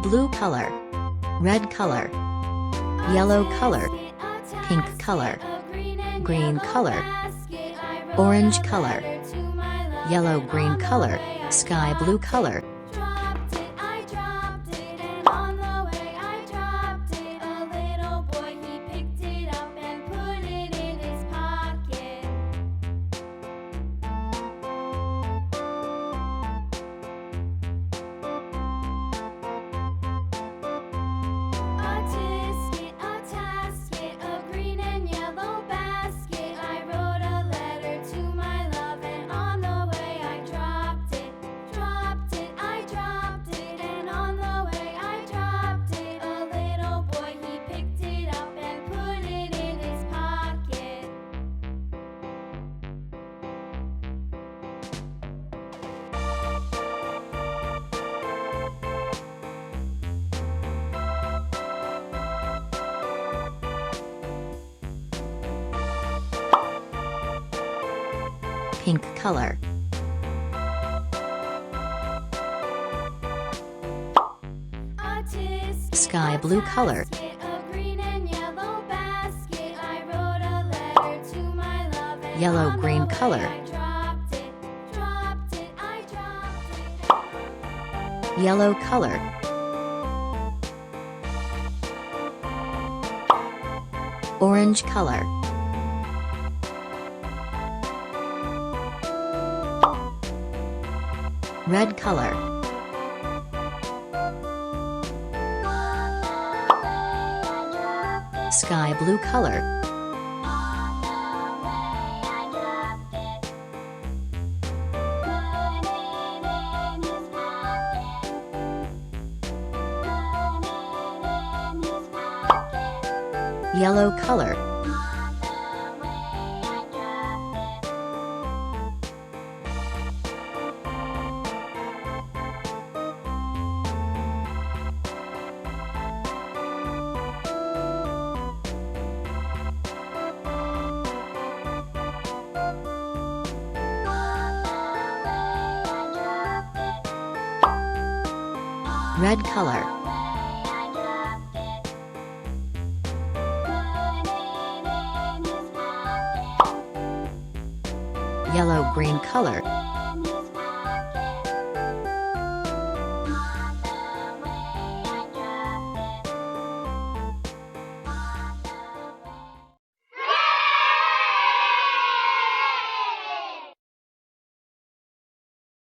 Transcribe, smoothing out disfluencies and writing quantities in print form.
blue color, red color, yellow color, pink color, green color, orange color, yellow green color, sky blue color. Pink color, sky blue color, yellow green color, yellow color, orange color, red color, sky blue color, yellow color, red color, yellow green color,